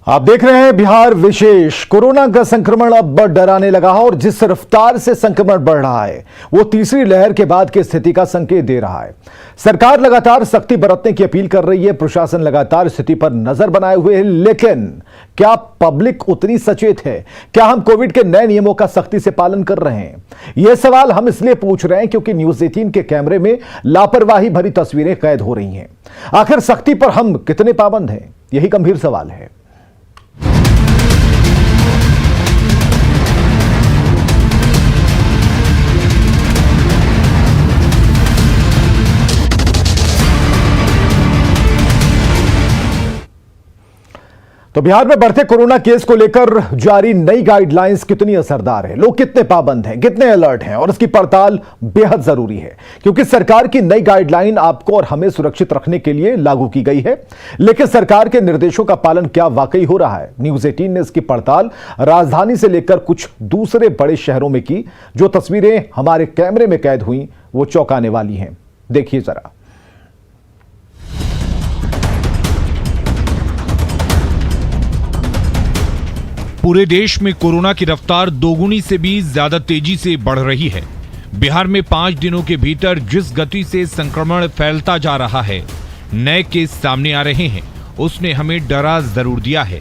आप देख रहे हैं बिहार विशेष। कोरोना का संक्रमण अब डराने लगा है और जिस रफ्तार से संक्रमण बढ़ रहा है वो तीसरी लहर के बाद की स्थिति का संकेत दे रहा है। सरकार लगातार सख्ती बरतने की अपील कर रही है, प्रशासन लगातार स्थिति पर नजर बनाए हुए है, लेकिन क्या पब्लिक उतनी सचेत है? क्या हम कोविड के नए नियमों का सख्ती से पालन कर रहे हैं? यह सवाल हम इसलिए पूछ रहे हैं क्योंकि न्यूज 18 के कैमरे में लापरवाही भरी तस्वीरें कैद हो रही हैं। आखिर सख्ती पर हम कितने पाबंद हैं, यही गंभीर सवाल है। तो बिहार में बढ़ते कोरोना केस को लेकर जारी नई गाइडलाइंस कितनी असरदार है, लोग कितने पाबंद हैं, कितने अलर्ट हैं, और इसकी पड़ताल बेहद जरूरी है क्योंकि सरकार की नई गाइडलाइन आपको और हमें सुरक्षित रखने के लिए लागू की गई है। लेकिन सरकार के निर्देशों का पालन क्या वाकई हो रहा है? न्यूज 18 ने इसकी पड़ताल राजधानी से लेकर कुछ दूसरे बड़े शहरों में की। जो तस्वीरें हमारे कैमरे में कैद हुई वो चौंकाने वाली हैं, देखिए जरा। पूरे देश में कोरोना की रफ्तार दोगुनी से भी ज्यादा तेजी से बढ़ रही है। बिहार में 5 दिनों के भीतर जिस गति से संक्रमण फैलता जा रहा है, नए केस सामने आ रहे हैं, उसने हमें डरा जरूर दिया है।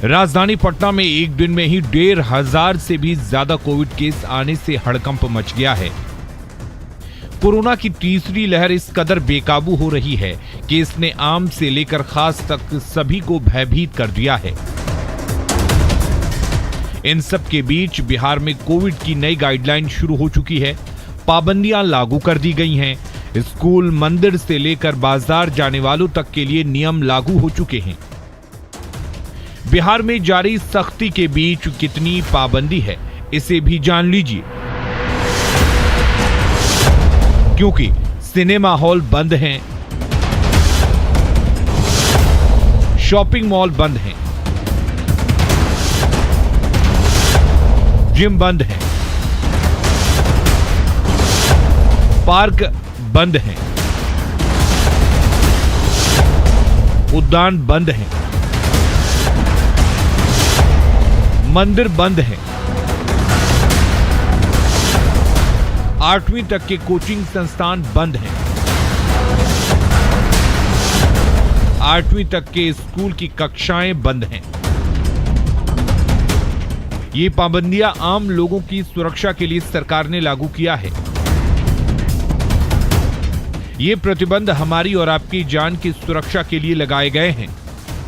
राजधानी पटना में एक दिन में ही 1,500 से भी ज्यादा कोविड केस आने से हड़कंप मच गया है। कोरोना की तीसरी लहर इस कदर बेकाबू हो रही है कि इसने आम से लेकर खास तक सभी को भयभीत कर दिया है। इन सब के बीच बिहार में कोविड की नई गाइडलाइन शुरू हो चुकी है। पाबंदियां लागू कर दी गई हैं। स्कूल, मंदिर से लेकर बाजार जाने वालों तक के लिए नियम लागू हो चुके हैं। बिहार में जारी सख्ती के बीच कितनी पाबंदी है, इसे भी जान लीजिए। क्योंकि सिनेमा हॉल बंद हैं, शॉपिंग मॉल बंद हैं, जिम बंद है, पार्क बंद हैं, उद्यान बंद हैं, मंदिर बंद हैं, 8वीं तक के कोचिंग संस्थान बंद हैं, 8वीं तक के स्कूल की कक्षाएं बंद हैं। ये पाबंदियां आम लोगों की सुरक्षा के लिए सरकार ने लागू किया है। ये प्रतिबंध हमारी और आपकी जान की सुरक्षा के लिए लगाए गए हैं।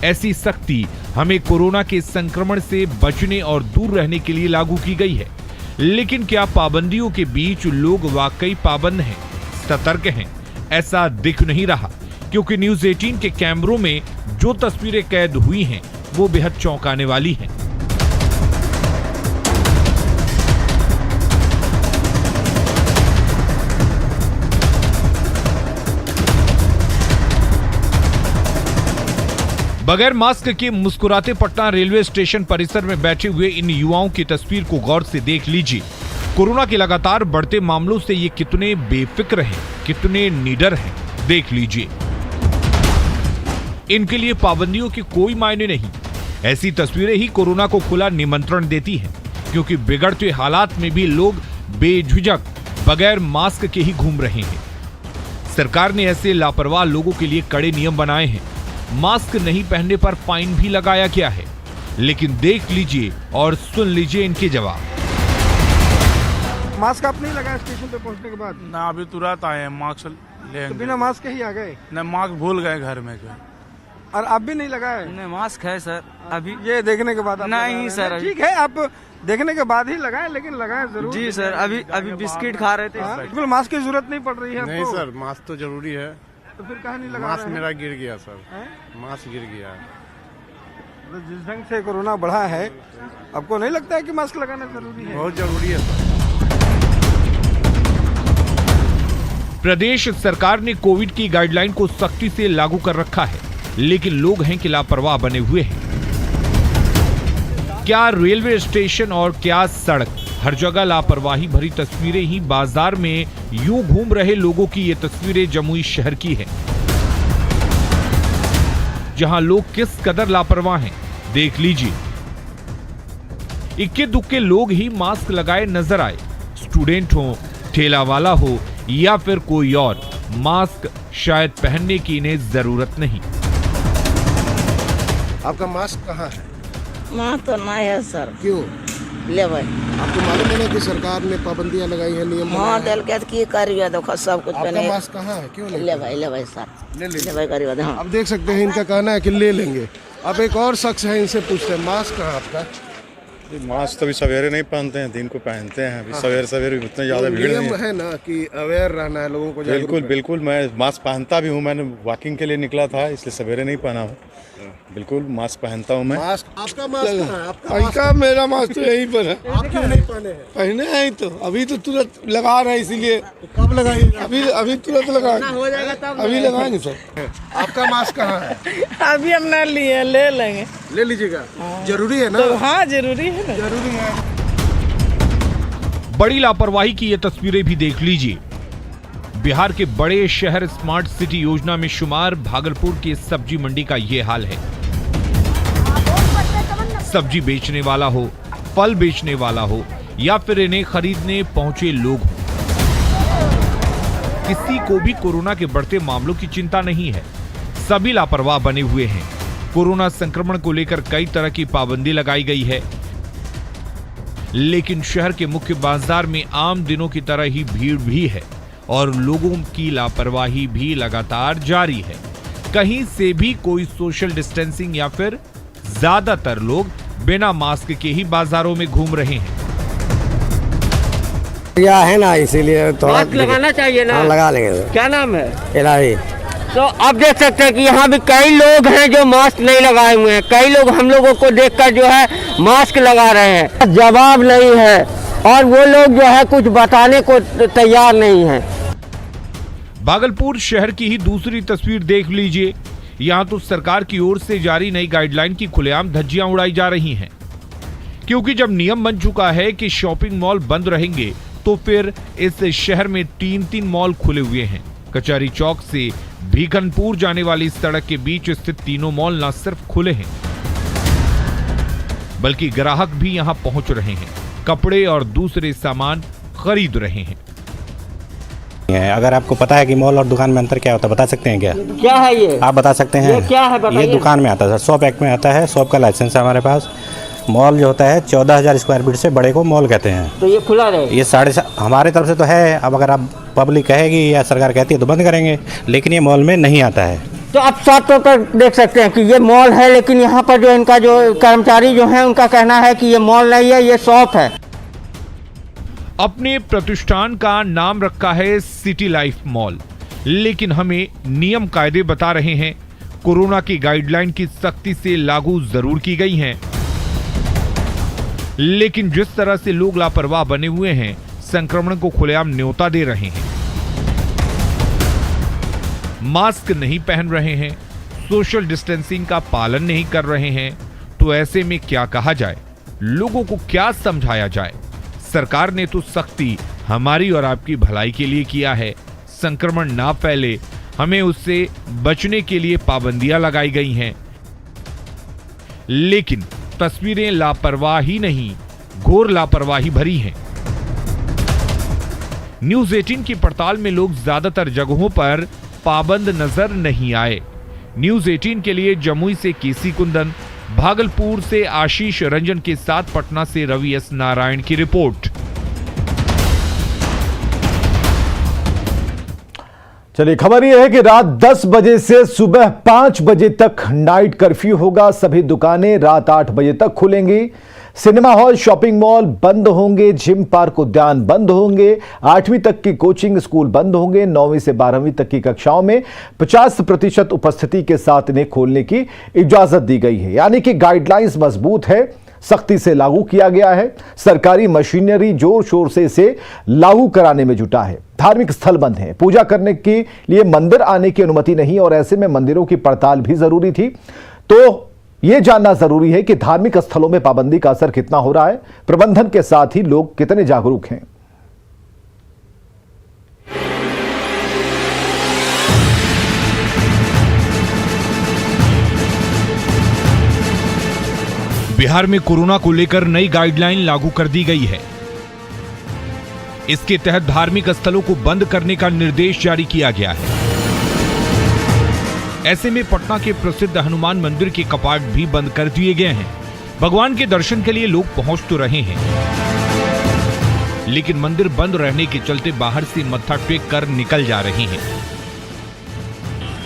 ऐसी सख्ती हमें कोरोना के संक्रमण से बचने और दूर रहने के लिए लागू की गई है। लेकिन क्या पाबंदियों के बीच लोग वाकई पाबंद हैं, सतर्क हैं? ऐसा दिख नहीं रहा क्योंकि न्यूज 18 के कैमरों में जो तस्वीरें कैद हुई हैं वो बेहद चौंकाने वाली हैं। बगैर मास्क के मुस्कुराते पटना रेलवे स्टेशन परिसर में बैठे हुए इन युवाओं की तस्वीर को गौर से देख लीजिए। कोरोना के लगातार बढ़ते मामलों से ये कितने बेफिक्र हैं, कितने निडर हैं, देख लीजिए। इनके लिए पाबंदियों के कोई मायने नहीं। ऐसी तस्वीरें ही कोरोना को खुला निमंत्रण देती हैं, क्योंकि बिगड़ते हालात में भी लोग बेझिझक बगैर मास्क के ही घूम रहे हैं। सरकार ने ऐसे लापरवाह लोगों के लिए कड़े नियम बनाए हैं। मास्क नहीं पहनने पर फाइन भी लगाया गया है। लेकिन देख लीजिए और सुन लीजिए इनके जवाब। मास्क आप नहीं लगाया स्टेशन पे पहुंचने के बाद? ना, अभी तुरंत आए हैं, मास्क लेंगे। तो बिना मास्क के ही आ गए? न, मास्क भूल गए घर में जो। और आप भी नहीं लगाए? नहीं, मास्क है सर। अभी ये देखने के बाद आप नहीं सर, ठीक है, आप देखने के बाद ही लगाए, लेकिन लगाए जरूर। जी सर, अभी बिस्किट खा रहे थे। बिल्कुल मास्क की जरूरत नहीं पड़ रही है नहीं आपको? सर, मास्क तो जरूरी है। तो फिर कहाँ नहीं लगा? मास्क मेरा गिर गया सर, मास्क गिर गया। तो जिस ढंग से कोरोना बढ़ा है, आपको नहीं लगता है कि मास्क लगाना जरूरी है? बहुत जरूरी है सर। प्रदेश सरकार ने कोविड की गाइडलाइन को सख्ती से लागू कर रखा है, लेकिन लोग हैं कि लापरवाह बने हुए हैं। क्या रेलवे स्टेशन और क्या सड़क, हर जगह लापरवाही भरी तस्वीरें ही। बाजार में यूं घूम रहे लोगों की ये तस्वीरें जमुई शहर की है। जहां लोग किस कदर लापरवाह हैं, देख लीजिए। इक्के दुक्के लोग ही मास्क लगाए नजर आए। स्टूडेंट हो, ठेला वाला हो या फिर कोई और, मास्क शायद पहनने की इन्हें जरूरत नहीं। आपका मास्क कहाँ है? माँ तो नहीं है सर। क्यों? ले भाई। आपको मालूम है ना कि सरकार ने पाबंदियां लगाई है, नियम हाँ बनाए हैं? दिल के की करिए देखो सब कुछ आपका पहने। मास्क कहाँ है? क्यों नहीं? ले भाई सर। ले ले लीजिए। भाई करिए हाँ। अब देख सकते हैं इनका कहना है कि ले लेंगे। अब एक और शख्स है, इनसे पूछते हैं मास्क कहाँ है आपका? मास्क तो अभी सवेरे नहीं पहनते हैं, दिन को पहनते हैं। अभी सवेरे सवेरे उतना ज़्यादा भीड़ नहीं नियम है। है ना कि अवेयर रहना है लोगों को। बिल्कुल बिल्कुल, मैं मास्क पहनता भी हूँ। मैंने वॉकिंग के लिए निकला था, इसलिए सवेरे नहीं पहना हूँ। बिल्कुल मास्क पहनता हूँ मैं। मास्क आपका मास्क कहाँ है? आपका मास्क इनका मेरा मास्क तो यहीं पर है। आप क्यों नहीं पहने हैं? पहने हैं तो अभी तो तुरंत लगा रहे हैं, इसीलिए कब लगाइएगा? अभी तुरंत लगाएंगे। अभी लगाएंगे सर। आपका मास्क कहाँ है? अभी हम ना लिए, ले लेंगे। ले लीजिएगा, जरूरी है ना? हाँ जरूरी है ना। जरूरी है। बड़ी लापरवाही की ये तस्वीरें भी देख लीजिए। बिहार के बड़े शहर स्मार्ट सिटी योजना में शुमार भागलपुर की सब्जी मंडी का ये हाल है। सब्जी बेचने वाला हो, फल बेचने वाला हो या फिर इन्हें खरीदने पहुंचे लोग हो, किसी को भी कोरोना के बढ़ते मामलों की चिंता नहीं है। सभी लापरवाह बने हुए हैं। कोरोना संक्रमण को लेकर कई तरह की पाबंदी लगाई गई है, लेकिन शहर के मुख्य बाजार में आम दिनों की तरह ही भीड़ भी है और लोगों की लापरवाही भी लगातार जारी है। कहीं से भी कोई सोशल डिस्टेंसिंग या फिर ज्यादातर लोग बिना मास्क के ही बाजारों में घूम रहे हैं। या है ना, इसीलिए थोड़ा मास्क लगाना चाहिए ना। हाँ, लगा लेंगे। क्या नाम है? इलाही। तो अब देख सकते हैं कि यहाँ भी कई लोग हैं जो मास्क नहीं लगाए हुए हैं। कई लोग हम लोगों को देखकर जो है मास्क लगा रहे हैं। जवाब नहीं है और वो लोग जो है कुछ बताने को तैयार नहीं है। भागलपुर शहर की ही दूसरी तस्वीर देख लीजिए। यहाँ तो सरकार की ओर से जारी नई गाइडलाइन की खुलेआम धज्जियां उड़ाई जा रही हैं, क्योंकि जब नियम बन चुका है कि शॉपिंग मॉल बंद रहेंगे तो फिर इस शहर में 3 मॉल खुले हुए हैं। कचहरी चौक से भीखनपुर जाने वाली सड़क के बीच स्थित तीनों मॉल न सिर्फ खुले हैं, बल्कि ग्राहक भी यहां पहुंच रहे हैं, कपड़े और दूसरे सामान खरीद रहे हैं। अगर आपको पता है कि मॉल और दुकान में अंतर क्या होता है, बता सकते हैं क्या? क्या है ये? आप बता सकते हैं? ये क्या है बताइए? ये दुकान में आता है सर, शॉप एक्ट में आता है, शॉप का लाइसेंस है हमारे पास। मॉल जो होता है 14,000 स्क्वायर फीट से बड़े को मॉल कहते हैं। तो ये खुला रहे? ये हमारे तरफ से तो है। अब अगर आप पब्लिक कहेगी या सरकार कहती है तो बंद करेंगे, लेकिन ये मॉल में नहीं आता है। तो आप साफ तौर पर देख सकते हैं कि ये मॉल है, लेकिन यहाँ पर जो इनका जो कर्मचारी जो है उनका कहना है कि ये मॉल नहीं है, ये शॉप है। अपने प्रतिष्ठान का नाम रखा है सिटी लाइफ मॉल, लेकिन हमें नियम कायदे बता रहे हैं। कोरोना की गाइडलाइन की सख्ती से लागू जरूर की गई हैं, लेकिन जिस तरह से लोग लापरवाह बने हुए हैं, संक्रमण को खुलेआम न्योता दे रहे हैं, मास्क नहीं पहन रहे हैं, सोशल डिस्टेंसिंग का पालन नहीं कर रहे हैं, तो ऐसे में क्या कहा जाए? लोगों को क्या समझाया जाए? सरकार ने तो सख्ती हमारी और आपकी भलाई के लिए किया है। संक्रमण ना फैले, हमें उससे बचने के लिए पाबंदियां लगाई गई हैं, लेकिन तस्वीरें लापरवाही नहीं, घोर लापरवाही भरी हैं। न्यूज़ 18 की पड़ताल में लोग ज्यादातर जगहों पर पाबंद नजर नहीं आए। न्यूज़ 18 के लिए जमुई से केसी कुंदन, भागलपुर से आशीष रंजन के साथ पटना से रवि एस नारायण की रिपोर्ट। चलिए, खबर यह है कि रात 10 बजे से सुबह 5 बजे तक नाइट कर्फ्यू होगा। सभी दुकानें रात 8 बजे तक खुलेंगी। सिनेमा हॉल, शॉपिंग मॉल बंद होंगे। जिम, पार्क, उद्यान बंद होंगे। 8वीं तक की कोचिंग स्कूल बंद होंगे। 9वीं से 12वीं तक की कक्षाओं में 50% उपस्थिति के साथ इन्हें खोलने की इजाजत दी गई है। यानी कि गाइडलाइंस मजबूत है, सख्ती से लागू किया गया है। सरकारी मशीनरी जोर शोर से इसे लागू कराने में जुटा है। धार्मिक स्थल बंद हैं, पूजा करने के लिए मंदिर आने की अनुमति नहीं, और ऐसे में मंदिरों की पड़ताल भी जरूरी थी। तो यह जानना जरूरी है कि धार्मिक स्थलों में पाबंदी का असर कितना हो रहा है, प्रबंधन के साथ ही लोग कितने जागरूक हैं। बिहार में कोरोना को लेकर नई गाइडलाइन लागू कर दी गई है। इसके तहत धार्मिक स्थलों को बंद करने का निर्देश जारी किया गया है। ऐसे में पटना के प्रसिद्ध हनुमान मंदिर के कपाट भी बंद कर दिए गए हैं। भगवान के दर्शन के लिए लोग पहुंच तो रहे हैं, लेकिन मंदिर बंद रहने के चलते बाहर से मत्था टेक कर निकल जा रहे हैं।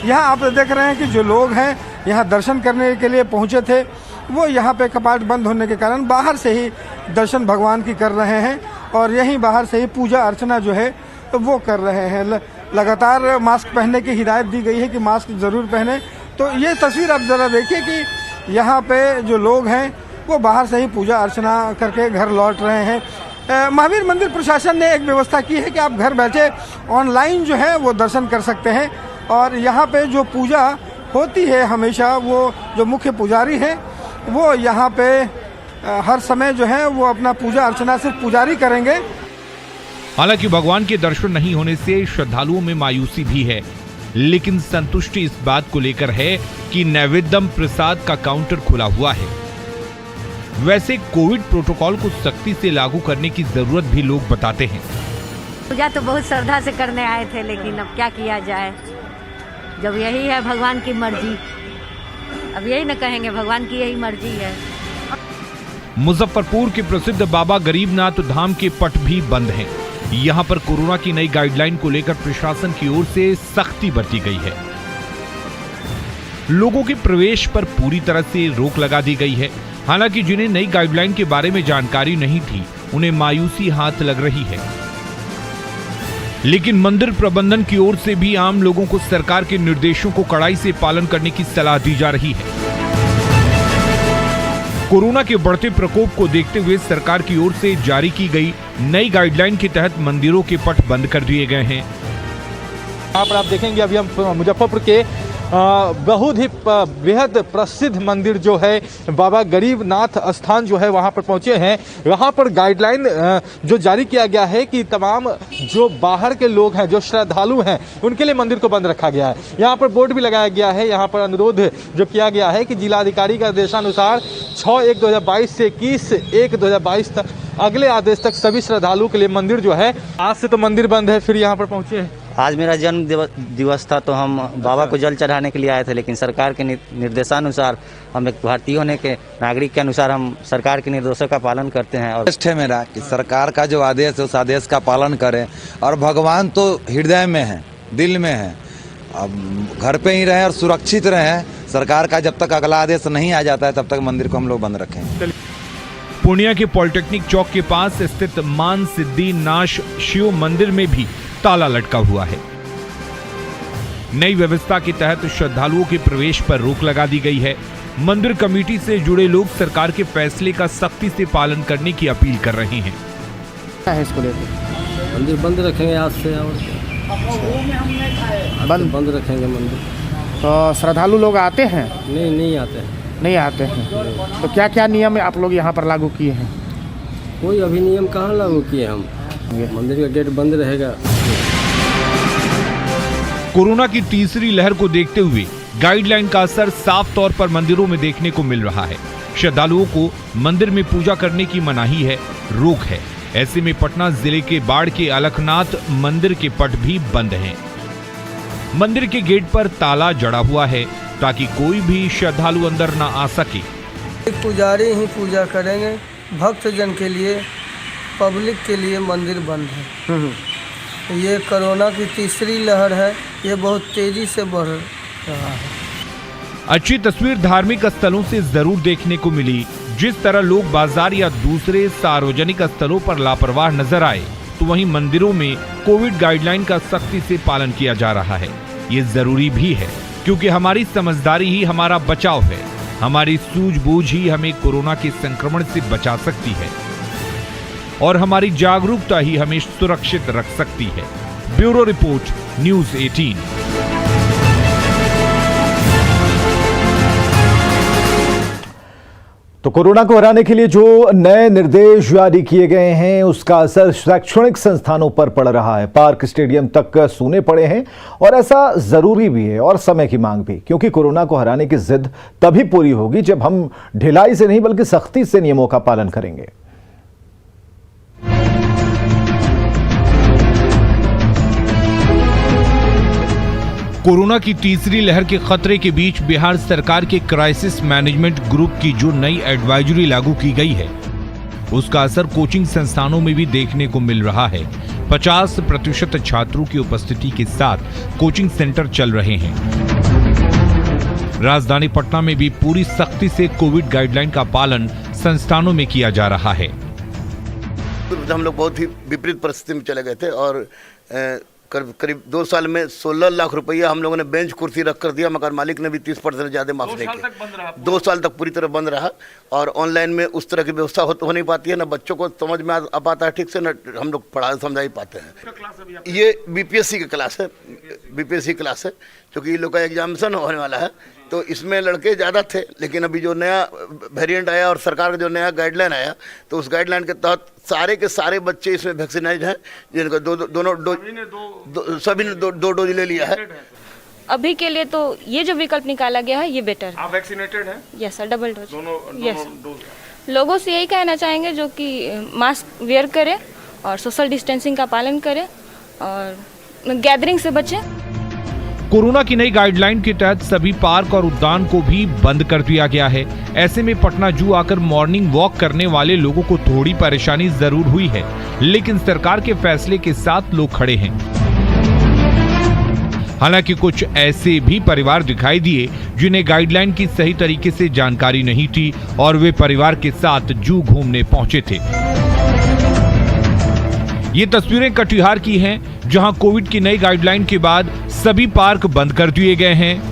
यहाँ आप देख रहे हैं कि जो लोग हैं यहाँ दर्शन करने के लिए पहुँचे थे, वो यहाँ पे कपाट बंद होने के कारण बाहर से ही दर्शन भगवान की कर रहे हैं और यहीं बाहर से ही पूजा अर्चना जो है तो वो कर रहे हैं। लगातार मास्क पहनने की हिदायत दी गई है कि मास्क ज़रूर पहने। तो ये तस्वीर आप ज़रा देखिए कि यहाँ पे जो लोग हैं वो बाहर से ही पूजा अर्चना करके घर लौट रहे हैं। महावीर मंदिर प्रशासन ने एक व्यवस्था की है कि आप घर बैठे ऑनलाइन जो है वो दर्शन कर सकते हैं और यहाँ पे जो पूजा होती है हमेशा वो जो मुख्य पुजारी हैं वो यहाँ पे हर समय जो है वो अपना पूजा अर्चना सिर्फ पुजारी करेंगे। हालांकि भगवान के दर्शन नहीं होने से श्रद्धालुओं में मायूसी भी है, लेकिन संतुष्टि इस बात को लेकर है कि नैवेद्यम प्रसाद का काउंटर खुला हुआ है। वैसे कोविड प्रोटोकॉल को सख्ती से लागू करने की जरूरत भी लोग बताते हैं। पूजा तो बहुत श्रद्धा से करने आए थे, लेकिन अब क्या किया जाए, जब यही है भगवान की मर्जी, अब यही न कहेंगे, भगवान की यही मर्जी है। मुजफ्फरपुर के प्रसिद्ध बाबा गरीबनाथ धाम के पट भी बंद हैं। यहाँ पर कोरोना की नई गाइडलाइन को लेकर प्रशासन की ओर से सख्ती बरती गई है। लोगों के प्रवेश पर पूरी तरह से रोक लगा दी गई है। हालांकि जिन्हें नई गाइडलाइन के बारे में जानकारी नहीं थी, उन्हें मायूसी हाथ लग रही है। लेकिन मंदिर प्रबंधन की ओर से भी आम लोगों को सरकार के निर्देशों को कड़ाई से पालन करने की सलाह दी जा रही है। कोरोना के बढ़ते प्रकोप को देखते हुए सरकार की ओर से जारी की गई नई गाइडलाइन के तहत मंदिरों के पट बंद कर दिए गए हैं। यहाँ पर आप देखेंगे अभी हम मुजफ्फरपुर के बहुत ही बेहद प्रसिद्ध मंदिर जो है बाबा गरीबनाथ स्थान जो है वहाँ पर पहुँचे हैं। यहाँ पर गाइडलाइन जो जारी किया गया है कि तमाम जो बाहर के लोग हैं, जो श्रद्धालु हैं, उनके लिए मंदिर को बंद रखा गया है। यहाँ पर बोर्ड भी लगाया गया है। यहाँ पर अनुरोध जो किया गया है कि जिलाधिकारी के आदेशानुसार 6/1/2022 से 21/1/2022 तक अगले आदेश तक सभी श्रद्धालुओं के लिए मंदिर जो है, आज से तो मंदिर बंद है, फिर यहाँ पर पहुँचे हैं। आज मेरा जन्म दिवस था तो हम बाबा को जल चढ़ाने के लिए आए थे, लेकिन सरकार के निर्देशानुसार, हम एक भारतीय होने के नागरिक के अनुसार हम सरकार के निर्देशों का पालन करते हैं। और है मेरा कि सरकार का जो आदेश है उस आदेश का पालन करें और भगवान तो हृदय में है, दिल में है, अब घर पे ही रहें और सुरक्षित रहें। सरकार का जब तक अगला आदेश नहीं आ जाता है तब तक मंदिर को हम लोग बंद रखें। पूर्णिया के पॉलिटेक्निक चौक के पास स्थित मान सिद्धि नाश शिव मंदिर में भी ताला लटका हुआ है। नई व्यवस्था के तहत श्रद्धालुओं के प्रवेश पर रोक लगा दी गई है। मंदिर कमेटी से जुड़े लोग सरकार के फैसले का सख्ती से पालन करने की अपील कर रहे हैं। इसको लेकर मंदिर बंद रखेंगे आज से, और बंद रखेंगे मंदिर। तो श्रद्धालु लोग आते हैं? नहीं आते हैं। नहीं आते हैं। तो क्या क्या नियम आप लोग यहाँ पर लागू किए हैं? कोई अभी नियम कहाँ लागू किए हम, मंदिर का गेट बंद रहेगा। कोरोना की तीसरी लहर को देखते हुए गाइडलाइन का असर साफ तौर पर मंदिरों में देखने को मिल रहा है। श्रद्धालुओं को मंदिर में पूजा करने की मनाही है, रोक है। ऐसे में पटना जिले के बाढ़ के अलखनाथ मंदिर के पट भी बंद हैं। मंदिर के गेट पर ताला जड़ा हुआ है ताकि कोई भी श्रद्धालु अंदर न आ सके। पुजारी ही पूजा करेंगे, भक्त जन के लिए, पब्लिक के लिए मंदिर बंद है। ये कोरोना की तीसरी लहर है, ये बहुत तेजी से बढ़ रहा है। अच्छी तस्वीर धार्मिक स्थलों से जरूर देखने को मिली। जिस तरह लोग बाजार या दूसरे सार्वजनिक स्थलों पर लापरवाह नजर आए, तो वहीं मंदिरों में कोविड गाइडलाइन का सख्ती से पालन किया जा रहा है। ये जरूरी भी है, क्योंकि हमारी समझदारी ही हमारा बचाव है। हमारी सूझबूझ ही हमें कोरोना के संक्रमण से बचा सकती है और हमारी जागरूकता ही हमें सुरक्षित रख सकती है। Bureau report, news 18। तो कोरोना को हराने के लिए जो नए निर्देश जारी किए गए हैं उसका असर शैक्षणिक संस्थानों पर पड़ रहा है। पार्क स्टेडियम तक सूने पड़े हैं और ऐसा जरूरी भी है और समय की मांग भी, क्योंकि कोरोना को हराने की जिद तभी पूरी होगी जब हम ढिलाई से नहीं बल्कि सख्ती से नियमों का पालन करेंगे। कोरोना की तीसरी लहर के खतरे के बीच बिहार सरकार के क्राइसिस मैनेजमेंट ग्रुप की जो नई एडवाइजरी लागू की गई है उसका असर कोचिंग संस्थानों में भी देखने को मिल रहा है। 50% छात्रों की उपस्थिति के साथ कोचिंग सेंटर चल रहे हैं। राजधानी पटना में भी पूरी सख्ती से कोविड गाइडलाइन का पालन संस्थानों में किया जा रहा है। हम लोग बहुत ही विपरीत परिस्थिति में चले गए थे और करीब 2 साल में 16 लाख रुपया हम लोगों ने बेंच कुर्सी रख कर दिया। मकान मालिक ने भी 30% ज़्यादा माफ नहीं किया। 2 साल तक पूरी तरह बंद रहा और ऑनलाइन में उस तरह की व्यवस्था हो नहीं पाती है, ना बच्चों को समझ में आ पाता है ठीक से, ना हम लोग पढ़ा समझा ही पाते हैं। ये बीपीएससी का क्लास है, बीपीएससी क्लास है, क्योंकि ये लोग का एग्जामिनेशन होने वाला है तो इसमें लड़के ज़्यादा थे। लेकिन अभी जो नया वेरिएंट आया और सरकार का जो नया गाइडलाइन आया तो उस गाइडलाइन के तहत सारे के सारे बच्चे इसमें वैक्सीनाइज हैं, जिनका सभी ने दो डोज ले लिया है। अभी के लिए तो ये जो विकल्प निकाला गया है ये बेटर है। आप वैक्सीनेटेड हैं? Yes sir, double dose. दोनों यस। डोज। लोगों से यही कहना चाहेंगे जो कि मास्क वेयर करें और सोशल डिस्टेंसिंग का पालन करें और गैदरिंग से बचें। कोरोना की नई गाइडलाइन के तहत सभी पार्क और उद्यान को भी बंद कर दिया गया है। ऐसे में पटना जू आकर मॉर्निंग वॉक करने वाले लोगों को थोड़ी परेशानी जरूर हुई है, लेकिन सरकार के फैसले के साथ लोग खड़े हैं। हालांकि कुछ ऐसे भी परिवार दिखाई दिए जिन्हें गाइडलाइन की सही तरीके से जानकारी नहीं थी और वे परिवार के साथ जू घूमने पहुंचे थे। ये तस्वीरें कटिहार की हैं, जहां कोविड की नई गाइडलाइन के बाद सभी पार्क बंद कर दिए गए हैं।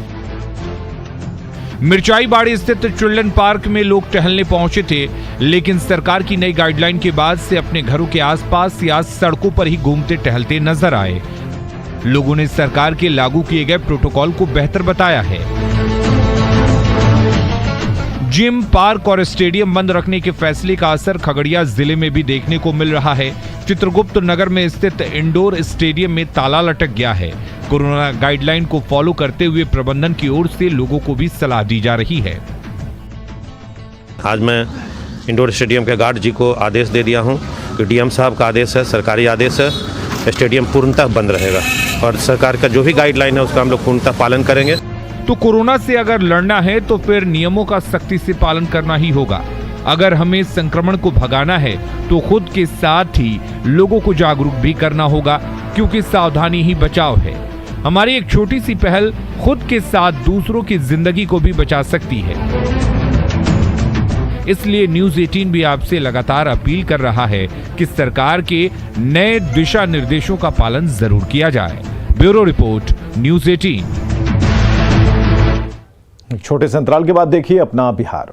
मिर्चाईबाड़ी स्थित चिल्ड्रन पार्क में लोग टहलने पहुंचे थे, लेकिन सरकार की नई गाइडलाइन के बाद से अपने घरों के आसपास या सड़कों पर ही घूमते टहलते नजर आए। लोगों ने सरकार के लागू किए गए प्रोटोकॉल को बेहतर बताया है। जिम, पार्क और स्टेडियम बंद रखने के फैसले का असर खगड़िया जिले में भी देखने को मिल रहा है। चित्रगुप्त नगर में स्थित इंडोर स्टेडियम में ताला लटक गया है। कोरोना गाइडलाइन को फॉलो करते हुए प्रबंधन की ओर से लोगों को भी सलाह दी जा रही है। आज मैं इंडोर स्टेडियम के गार्ड जी को आदेश दे दिया हूं कि डीएम साहब का आदेश है, सरकारी आदेश है, स्टेडियम पूर्णतः बंद रहेगा और सरकार का जो भी गाइडलाइन है उसका हम लोग पूर्णतः पालन करेंगे। तो कोरोना से अगर लड़ना है तो फिर नियमों का सख्ती से पालन करना ही होगा। अगर हमें संक्रमण को भगाना है तो खुद के साथ ही लोगों को जागरूक भी करना होगा, क्योंकि सावधानी ही बचाव है। हमारी एक छोटी सी पहल खुद के साथ दूसरों की जिंदगी को भी बचा सकती है। इसलिए न्यूज़ 18 भी आपसे लगातार अपील कर रहा है कि सरकार के नए दिशा निर्देशों का पालन जरूर किया जाए। Bureau report, news 18। छोटे से अंतराल के बाद देखिए अपना बिहार।